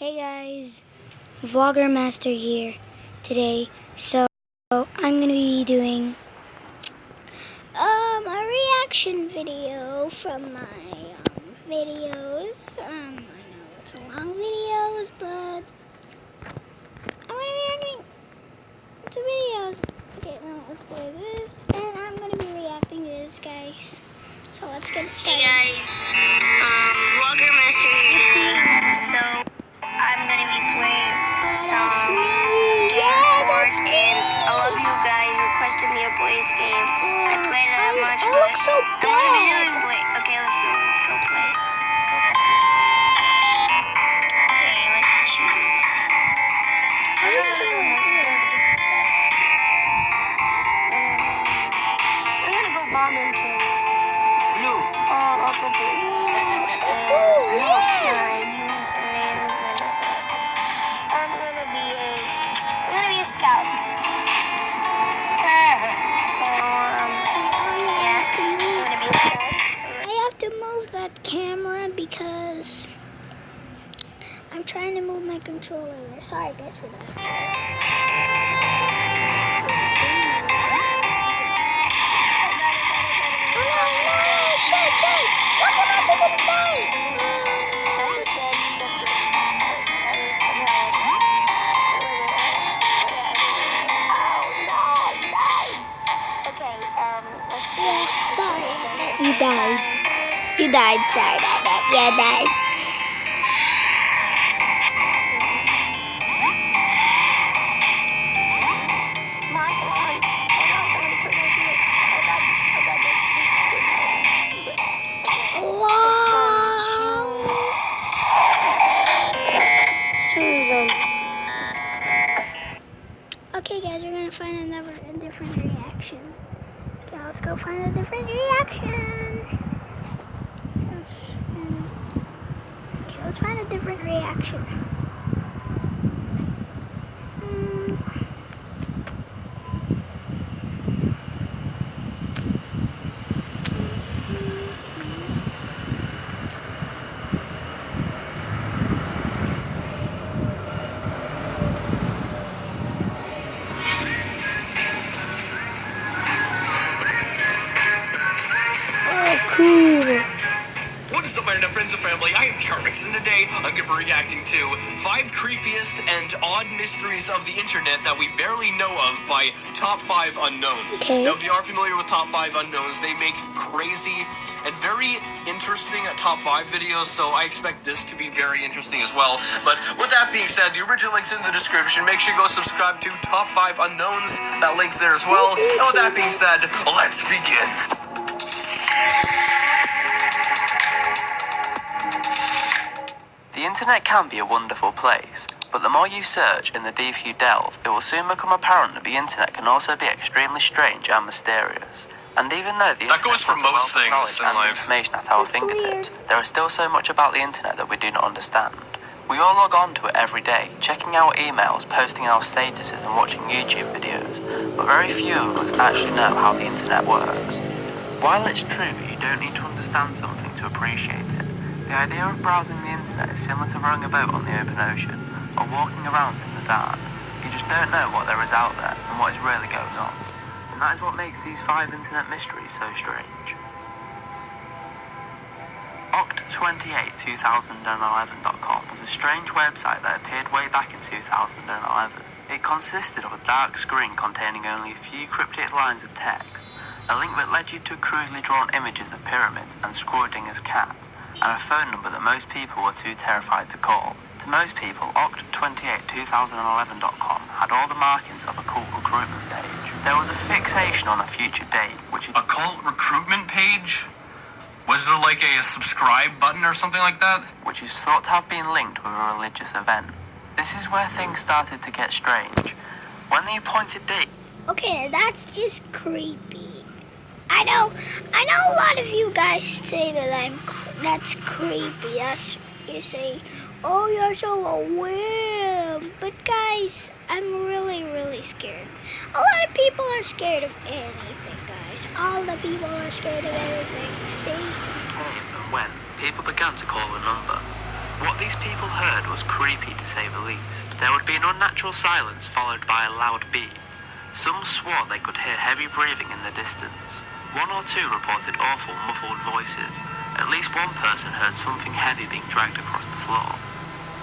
Hey guys, Vlogger Master here today. So I'm gonna be doing a reaction video from my videos. I know it's a long videos, but I'm gonna be reacting to videos. Okay, now let's play this, and I'm gonna be reacting to this, guys. So let's get started. Hey guys, Vlogger Master here today. So I'm gonna be playing some game sports, and a lot of you guys requested me to play this game. I played it that much, I but look so I'm gonna be bad. doing. Wait, okay, let's go play. Okay, let's choose. I'm gonna go bomb into. I'll go blue. I'm gonna be a scout. I have to move that camera because I'm trying to move my controller. Sorry guys for that. You died. You died. Sorry about that. You died. Okay, guys, we're gonna find a different reaction. Yeah, let's go find a different reaction. Okay, let's find a different reaction. Oh, cool. What is up, my internet friends and family? I am Charmx, and today I'm going to be reacting to 5 creepiest and odd mysteries of the internet that we barely know of by Top 5 Unknowns. Okay. Now, if you are familiar with Top 5 Unknowns, they make crazy and very interesting Top 5 videos, so I expect this to be very interesting as well. But with that being said, the original link's in the description. Make sure you go subscribe to Top 5 Unknowns. That link's there as well. And with that being said, let's begin. The internet can be a wonderful place, but the more you search and the deeper you delve, it will soon become apparent that the internet can also be extremely strange and mysterious. And even though the That goes for internet has most a wealth of things knowledge in and life. information at our fingertips, there is still so much about the internet that we do not understand. We all log on to it every day, checking our emails, posting our statuses and watching YouTube videos, but very few of us actually know how the internet works. While it's true that you don't need to understand something to appreciate it, the idea of browsing the internet is similar to rowing a boat on the open ocean, or walking around in the dark. You just don't know what there is out there, and what is really going on. And that is what makes these 5 internet mysteries so strange. Oct282011.com was a strange website that appeared way back in 2011. It consisted of a dark screen containing only a few cryptic lines of text, a link that led you to crudely drawn images of pyramids and Schrödinger's cat, and a phone number that most people were too terrified to call. To most people, Oct282011.com had all the markings of a cult recruitment page. There was a fixation on a future date, which is A cult recruitment page? Was there like a subscribe button or something like that? which is thought to have been linked with a religious event. This is where things started to get strange. When the appointed date Okay, that's just creepy. I know a lot of you guys say that that's creepy. That's, you say, oh, you're so weird. But guys, I'm really, really scared. A lot of people are scared of anything, guys. All the people are scared of everything. See? came and when people began to call the number. What these people heard was creepy to say the least. There would be an unnatural silence followed by a loud beep. Some swore they could hear heavy breathing in the distance. One or two reported awful muffled voices. At least one person heard something heavy being dragged across the floor.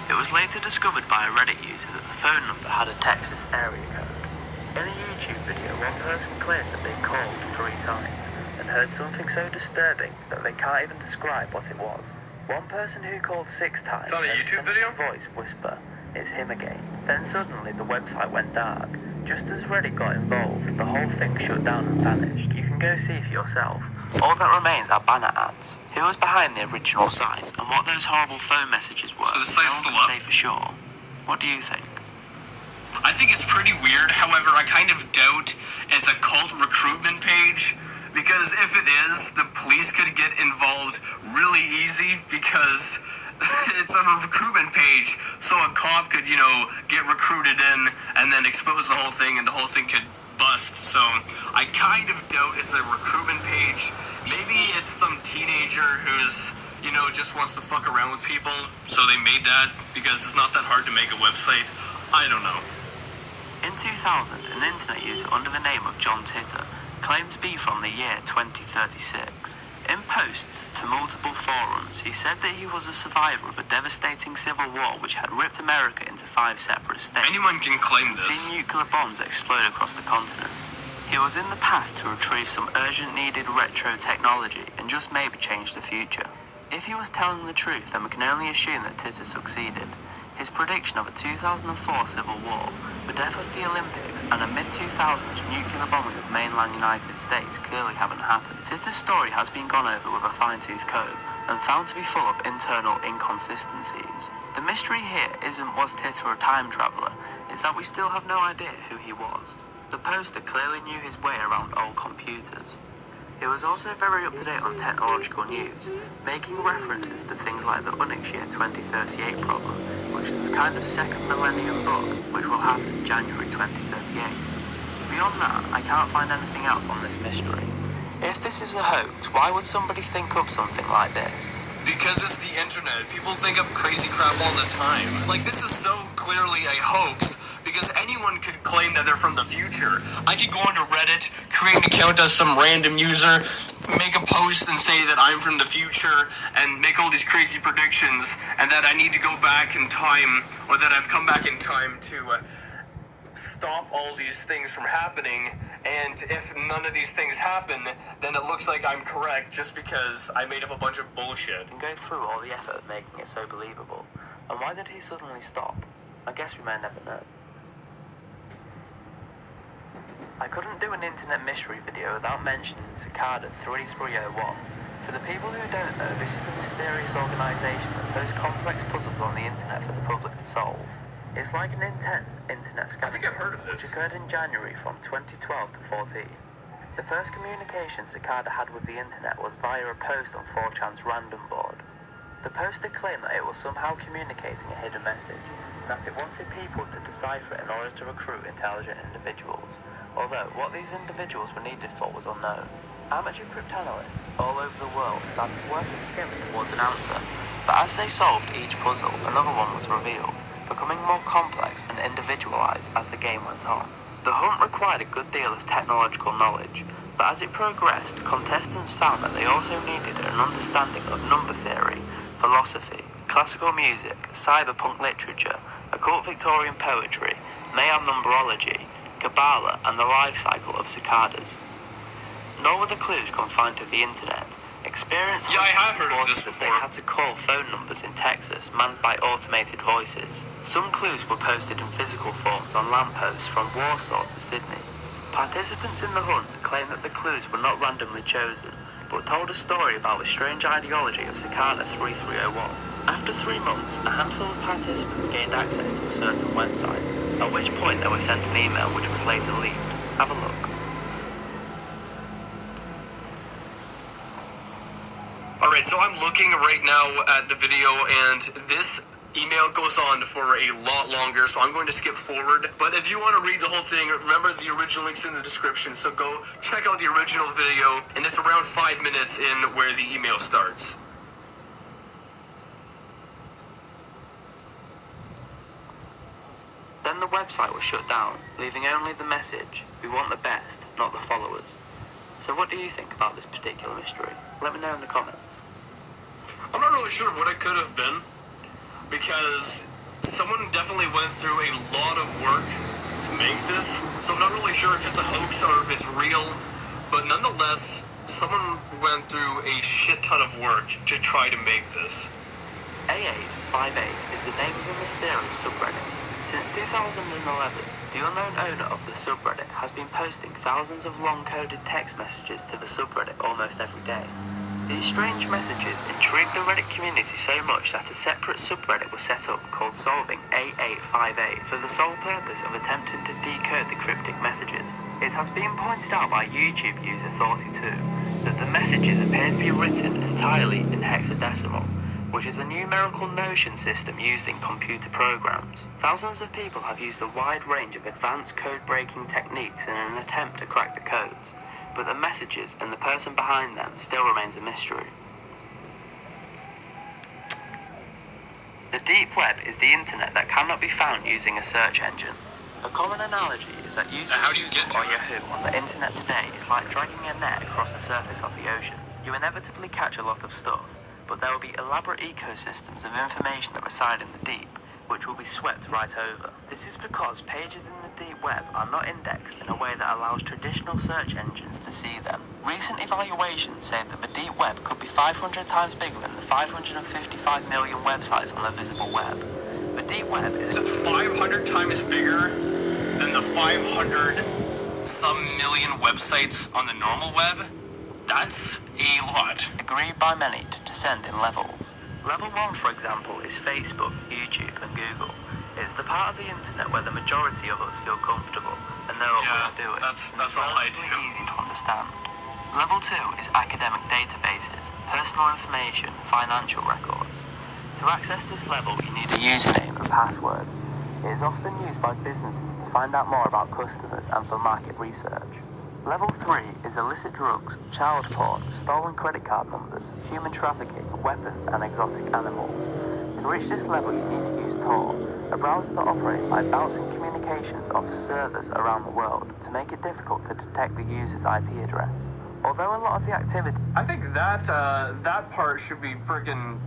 It was later discovered by a Reddit user that the phone number had a Texas area code. In a YouTube video, one person claimed that they called 3 times and heard something so disturbing that they can't even describe what it was. One person who called 6 times It's on a heard YouTube sinister video? voice whisper, "It's him again." Then suddenly the website went dark. Just as Reddit got involved, the whole thing shut down and vanished. You can go see for yourself. All that remains are banner ads. Who was behind the original site and what those horrible phone messages were? So the site's no still one can up? say for sure. What do you think? I think it's pretty weird. However, I kind of doubt it's a cult recruitment page, because if it is, the police could get involved really easy, because it's a recruitment page, so a cop could, get recruited in and then expose the whole thing, and the whole thing could bust. So I kind of doubt it's a recruitment page. Maybe it's some teenager who's, just wants to fuck around with people, so they made that, because it's not that hard to make a website. I don't know. In 2000, an internet user under the name of John Titter claimed to be from the year 2036. In posts to multiple forums, he said that he was a survivor of a devastating civil war which had ripped America into 5 separate states. Anyone can claim this. Seen nuclear bombs explode across the continent. He was in the past to retrieve some urgent needed retro technology and just maybe change the future. If he was telling the truth, then we can only assume that Titter succeeded. His prediction of a 2004 civil war, the death of the Olympics, and a mid-2000s nuclear bombing of mainland United States clearly haven't happened. Titter's story has been gone over with a fine-tooth comb and found to be full of internal inconsistencies. The mystery here isn't was Titter a time traveller, it's that we still have no idea who he was. The poster clearly knew his way around old computers. It was also very up-to-date on technological news, making references to things like the Unix Year 2038 problem, which is a kind of second millennium bug, which will happen in January 2038. Beyond that, I can't find anything else on this mystery. If this is a hoax, why would somebody think up something like this? Because it's the internet. People think of crazy crap all the time. Like, this is so clearly a hoax, because anyone could claim that they're from the future. I could go onto Reddit, create an account as some random user, make a post and say that I'm from the future, and make all these crazy predictions, and that I need to go back in time, or that I've come back in time to stop all these things from happening, and if none of these things happen, then it looks like I'm correct just because I made up a bunch of bullshit. And go through all the effort of making it so believable. And why did he suddenly stop? I guess we may never know. I couldn't do an internet mystery video without mentioning Cicada 3301. For the people who don't know, this is a mysterious organisation that posts complex puzzles on the internet for the public to solve. It's like an intense internet scam. I think I've heard of this. Which occurred in January from 2012 to 14. The first communication Cicada had with the internet was via a post on 4chan's random board. The poster claimed that it was somehow communicating a hidden message, and that it wanted people to decipher it in order to recruit intelligent individuals, although what these individuals were needed for was unknown. Amateur cryptanalysts all over the world started working together towards an answer, but as they solved each puzzle, another one was revealed, becoming more complex and individualized as the game went on. The hunt required a good deal of technological knowledge, but as it progressed, contestants found that they also needed an understanding of number theory, philosophy, classical music, cyberpunk literature, occult Victorian poetry, mayhem numerology, Kabbalah, and the life cycle of cicadas. Nor were the clues confined to the internet. Experience Yeah, I have heard of this that they before. had to call phone numbers in Texas manned by automated voices. Some clues were posted in physical forms on lampposts from Warsaw to Sydney. Participants in the hunt claimed that the clues were not randomly chosen, but told a story about the strange ideology of Cicada 3301. After 3 months, a handful of participants gained access to a certain website, at which point they were sent an email which was later leaked. Have a look. Alright, so I'm looking right now at the video, and this email goes on for a lot longer, so I'm going to skip forward. But if you want to read the whole thing, remember the original link's in the description, so go check out the original video, and it's around 5 minutes in where the email starts. the website was shut down, leaving only the message, "We want the best, not the followers." So what do you think about this particular mystery? Let me know in the comments. I'm not really sure what it could have been, because someone definitely went through a lot of work to make this, so I'm not really sure if it's a hoax or if it's real, but nonetheless, someone went through a shit ton of work to try to make this. A858 is the name of a mysterious subreddit. Since 2011, the unknown owner of the subreddit has been posting thousands of long-coded text messages to the subreddit almost every day. These strange messages intrigued the Reddit community so much that a separate subreddit was set up called Solving A858 for the sole purpose of attempting to decode the cryptic messages. It has been pointed out by YouTube user Thoughty2 that the messages appear to be written entirely in hexadecimal, which is a numerical notation system used in computer programs. Thousands of people have used a wide range of advanced code-breaking techniques in an attempt to crack the codes, but the messages and the person behind them still remains a mystery. The deep web is the internet that cannot be found using a search engine. A common analogy is that using YouTube or Yahoo on the internet today is like dragging a net across the surface of the ocean. You inevitably catch a lot of stuff, but there will be elaborate ecosystems of information that reside in the deep, which will be swept right over. This is because pages in the deep web are not indexed in a way that allows traditional search engines to see them. Recent evaluations say that the deep web could be 500 times bigger than the 555 million websites on the visible web. The deep web is 500 times bigger than the 500 some million websites on the normal web? That's a lot. agreed by many to descend in levels. Level 1, for example, is Facebook, YouTube and Google. It's the part of the internet where the majority of us feel comfortable and know what we're doing. That's all I do. It's easy to understand. Level 2 is academic databases, personal information, financial records. To access this level, you need a username and passwords. It is often used by businesses to find out more about customers and for market research. Level 3 is illicit drugs, child porn, stolen credit card numbers, human trafficking, weapons and exotic animals. To reach this level you need to use Tor, a browser that operates by bouncing communications off servers around the world to make it difficult to detect the user's IP address. Although a lot of the activity... I think that part should be freaking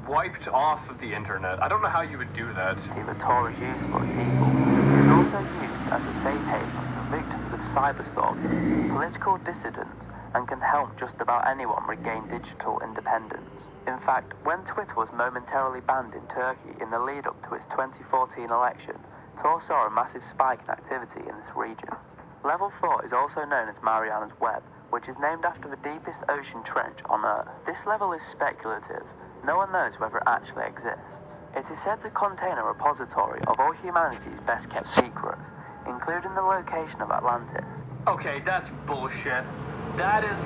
wiped off of the internet. I don't know how you would do that. that Tor is used for its evil. It is also used as a safe haven for victims of cyberstalking, political dissidents, and can help just about anyone regain digital independence. In fact, when Twitter was momentarily banned in Turkey in the lead-up to its 2014 election, Tor saw a massive spike in activity in this region. Level 4 is also known as Mariana's Web, which is named after the deepest ocean trench on Earth. This level is speculative. No one knows whether it actually exists. It is said to contain a repository of all humanity's best-kept secrets, including the location of Atlantis. Okay, that's bullshit. That is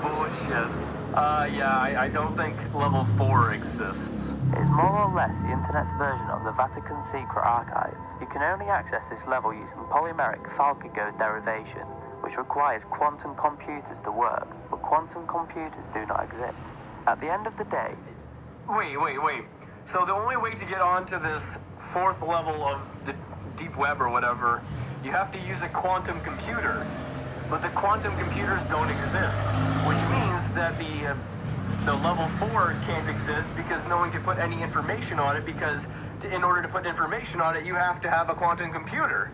bullshit. I don't think level 4 exists. It is more or less the internet's version of the Vatican secret archives. You can only access this level using polymeric Falcago derivation, which requires quantum computers to work, but quantum computers do not exist. At the end of the day... Wait. So the only way to get onto this 4th level of the deep web or whatever, you have to use a quantum computer. But the quantum computers don't exist, which means that the level 4 can't exist because no one can put any information on it, because in order to put information on it, you have to have a quantum computer.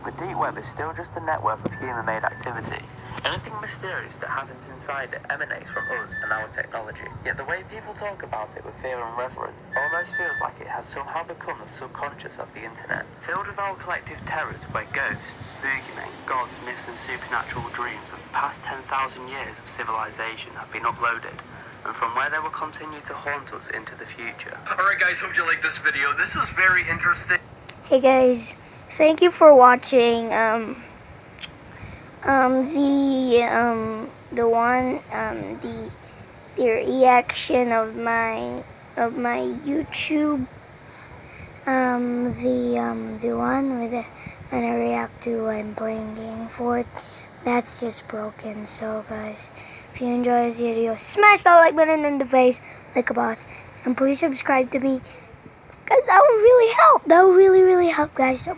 The deep web is still just a network of human-made activity. Anything mysterious that happens inside it emanates from us and our technology. Yet the way people talk about it with fear and reverence almost feels like it has somehow become the subconscious of the internet, filled with our collective terrors where ghosts, boogeymen, gods, myths and supernatural dreams of the past 10,000 years of civilization have been uploaded, and from where they will continue to haunt us into the future. Alright guys, hope you liked this video. This was very interesting. Hey guys, thank you for watching the reaction of my YouTube, the one with when I react to when playing Game Fort. That's just broken. So guys, if you enjoy this video, smash that like button in the face like a boss, and please subscribe to me, because that would really help. That would really, really help, guys. So